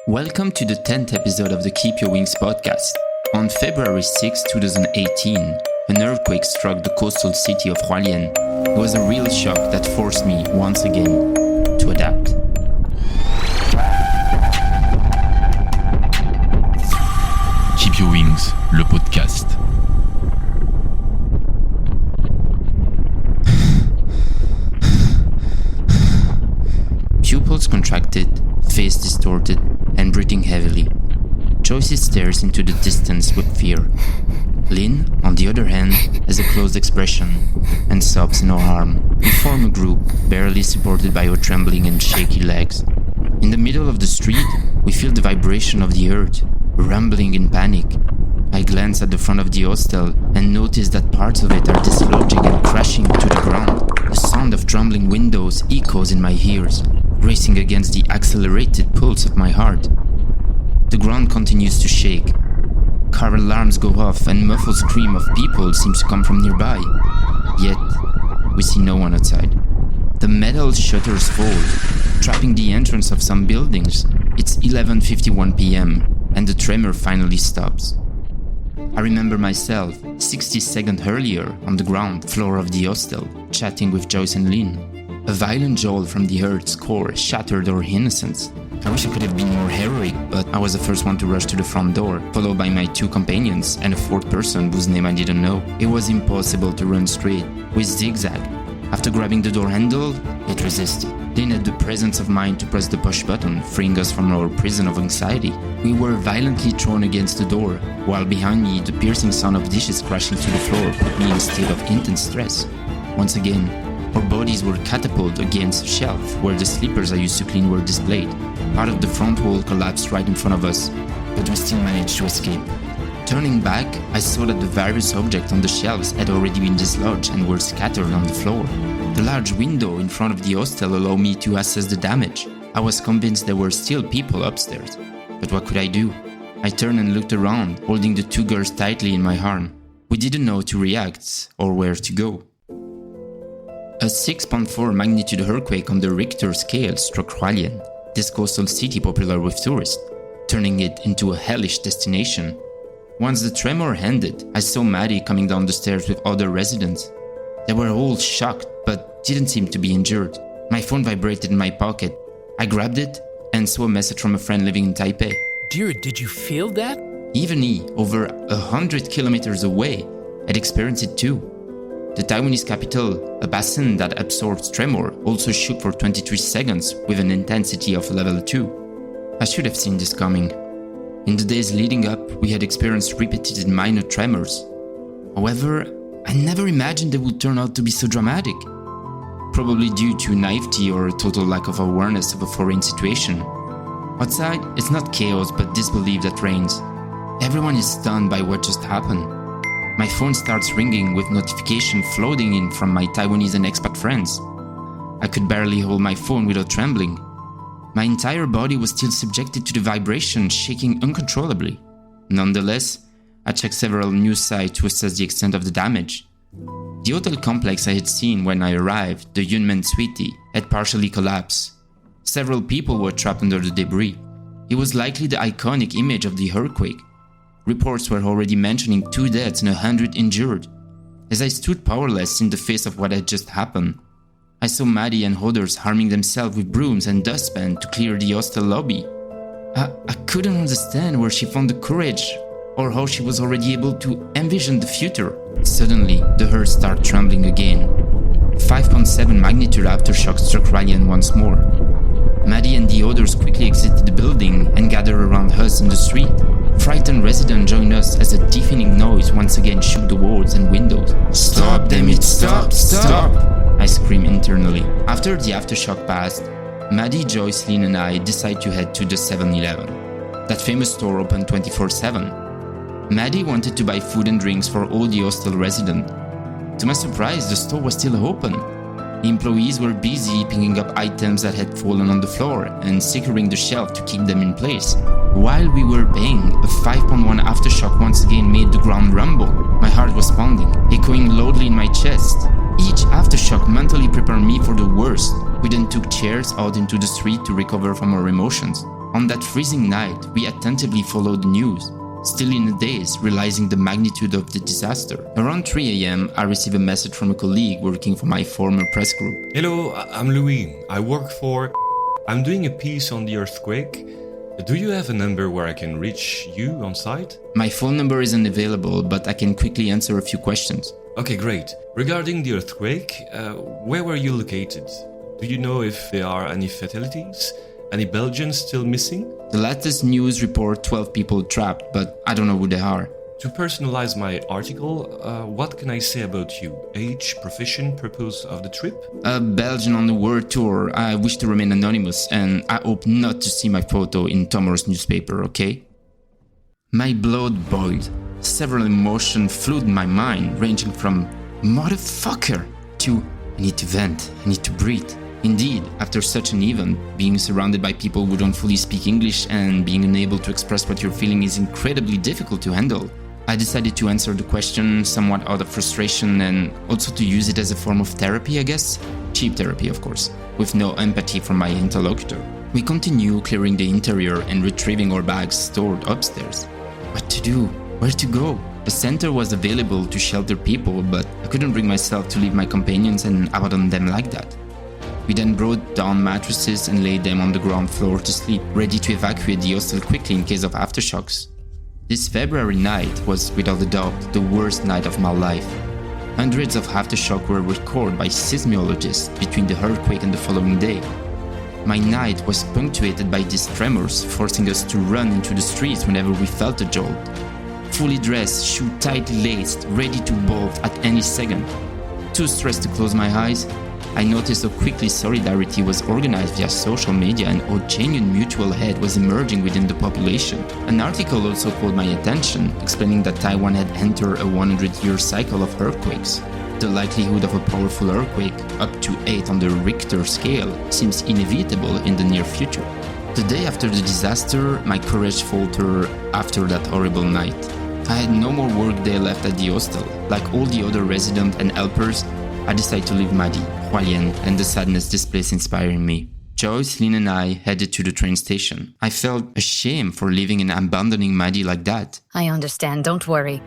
Welcome to the 10th episode of the Keep Your Wings podcast. On February 6, 2018, an earthquake struck the coastal city of Hualien. It was a real shock that forced me, once again, to adapt. Keep Your Wings, le podcast. Pupils contracted, face distorted, and breathing heavily. Joyce stares into the distance with fear. Lynn, on the other hand, has a closed expression and sobs in her arm. We form a group, barely supported by her trembling and shaky legs. In the middle of the street, we feel the vibration of the earth, rumbling in panic. I glance at the front of the hostel and notice that parts of it are dislodging and crashing to the ground. The sound of trembling windows echoes in my ears, racing against the accelerated pulse of my heart. The ground continues to shake. Car alarms go off and muffled scream of people seems to come from nearby. Yet, we see no one outside. The metal shutters fall, trapping the entrance of some buildings. It's 11:51 p.m. and the tremor finally stops. I remember myself 60 seconds earlier on the ground floor of the hostel, chatting with Joyce and Lynn. A violent jolt from the earth's core shattered our innocence. I wish I could have been more heroic, but I was the first one to rush to the front door, followed by my two companions and a fourth person whose name I didn't know. It was impossible to run straight. We zigzagged. After grabbing the door handle, it resisted. Lynn had the presence of mind to press the push button, freeing us from our prison of anxiety. We were violently thrown against the door, while behind me the piercing sound of dishes crashing to the floor put me in a state of intense stress. Once again, our bodies were catapulted against a shelf where the slippers I used to clean were displayed. Part of the front wall collapsed right in front of us, but we still managed to escape. Turning back, I saw that the various objects on the shelves had already been dislodged and were scattered on the floor. The large window in front of the hostel allowed me to assess the damage. I was convinced there were still people upstairs. But what could I do? I turned and looked around, holding the two girls tightly in my arm. We didn't know how to react or where to go. A 6.4 magnitude earthquake on the Richter scale struck Hualien, this coastal city popular with tourists, turning it into a hellish destination. Once the tremor ended, I saw Maddie coming down the stairs with other residents. They were all shocked, but didn't seem to be injured. My phone vibrated in my pocket. I grabbed it and saw a message from a friend living in Taipei. Dear, did you feel that? Even he, over 100 kilometers away, had experienced it too. The Taiwanese capital, a basin that absorbs tremor, also shook for 23 seconds with an intensity of level 2. I should have seen this coming. In the days leading up, we had experienced repeated minor tremors. However, I never imagined they would turn out to be so dramatic. Probably due to naivety or a total lack of awareness of a foreign situation. Outside, it's not chaos but disbelief that reigns. Everyone is stunned by what just happened. My phone starts ringing with notifications flooding in from my Taiwanese and expat friends. I could barely hold my phone without trembling. My entire body was still subjected to the vibration, shaking uncontrollably. Nonetheless, I checked several news sites to assess the extent of the damage. The hotel complex I had seen when I arrived, the Yunmen Suite, had partially collapsed. Several people were trapped under the debris. It was likely the iconic image of the earthquake. Reports were already mentioning 2 deaths and 100 injured. As I stood powerless in the face of what had just happened, I saw Maddie and others harming themselves with brooms and dustpan to clear the hostel lobby. I couldn't understand where she found the courage or how she was already able to envision the future. Suddenly, the earth started trembling again. 5.7 magnitude aftershock struck Hualien once more. Maddie and the others quickly exited the building and gathered around us in the street. Frightened residents joined us as a deafening noise once again shook the walls and windows. Stop, damn it, stop, stop! I screamed internally. After the aftershock passed, Maddie, Joyce, Lynn and I decided to head to the 7-Eleven. That famous store opened 24/7. Maddie wanted to buy food and drinks for all the hostel residents. To my surprise, the store was still open. The employees were busy picking up items that had fallen on the floor and securing the shelf to keep them in place. While we were paying, a 5.1 aftershock once again made the ground rumble. My heart was pounding, echoing loudly in my chest. Each aftershock mentally prepared me for the worst. We then took chairs out into the street to recover from our emotions. On that freezing night, we attentively followed the news, still in a daze, realizing the magnitude of the disaster. Around 3 a.m., I received a message from a colleague working for my former press group. Hello, I'm Louis. I work for... I'm doing a piece on the earthquake. Do you have a number where I can reach you on site? My phone number isn't available, but I can quickly answer a few questions. Okay, great. Regarding the earthquake, where were you located? Do you know if there are any fatalities? Any Belgians still missing? The latest news report 12 people trapped, but I don't know who they are. To personalize my article, what can I say about you? Age, profession, purpose of the trip? A Belgian on the world tour. I wish to remain anonymous, and I hope not to see my photo in tomorrow's newspaper, okay? My blood boiled. Several emotions flew in my mind, ranging from motherfucker to I need to vent, I need to breathe. Indeed, after such an event, being surrounded by people who don't fully speak English and being unable to express what you're feeling is incredibly difficult to handle. I decided to answer the question somewhat out of frustration and also to use it as a form of therapy, I guess. Cheap therapy, of course, with no empathy from my interlocutor. We continue clearing the interior and retrieving our bags stored upstairs. What to do? Where to go? The center was available to shelter people, but I couldn't bring myself to leave my companions and abandon them like that. We then brought down mattresses and laid them on the ground floor to sleep, ready to evacuate the hostel quickly in case of aftershocks. This February night was, without a doubt, the worst night of my life. Hundreds of aftershocks were recorded by seismologists between the earthquake and the following day. My night was punctuated by these tremors, forcing us to run into the streets whenever we felt a jolt. Fully dressed, shoe tightly laced, ready to bolt at any second. Too stressed to close my eyes, I noticed how quickly solidarity was organized via social media and how genuine mutual aid was emerging within the population. An article also caught my attention, explaining that Taiwan had entered a 100-year cycle of earthquakes. The likelihood of a powerful earthquake, up to 8 on the Richter scale, seems inevitable in the near future. The day after the disaster, my courage faltered after that horrible night. I had no more work day left at the hostel. Like all the other residents and helpers, I decided to leave Maddie, Hualien, and the sadness this place inspiring me. Joyce, Lynn and I headed to the train station. I felt ashamed for leaving and abandoning Maddie like that. I understand, don't worry.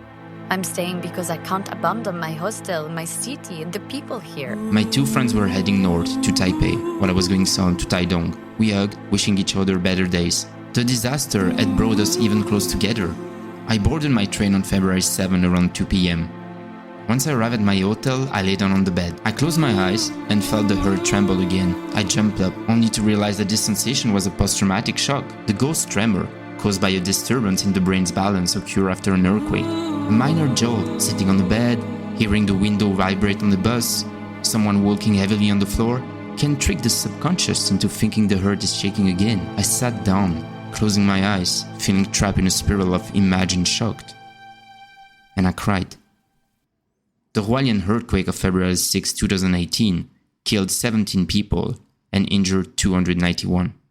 I'm staying because I can't abandon my hostel, my city, and the people here. My two friends were heading north to Taipei, while I was going south to Taidong. We hugged, wishing each other better days. The disaster had brought us even close together. I boarded my train on February 7 around 2 p.m. Once I arrived at my hotel, I lay down on the bed. I closed my eyes and felt the earth tremble again. I jumped up, only to realize that this sensation was a post-traumatic shock. The ghost tremor, caused by a disturbance in the brain's balance, occurred after an earthquake. A minor jolt, sitting on the bed, hearing the window vibrate on the bus, someone walking heavily on the floor, can trick the subconscious into thinking the earth is shaking again. I sat down, closing my eyes, feeling trapped in a spiral of imagined shock. And I cried. The Hualien earthquake of February 6, 2018 killed 17 people and injured 291.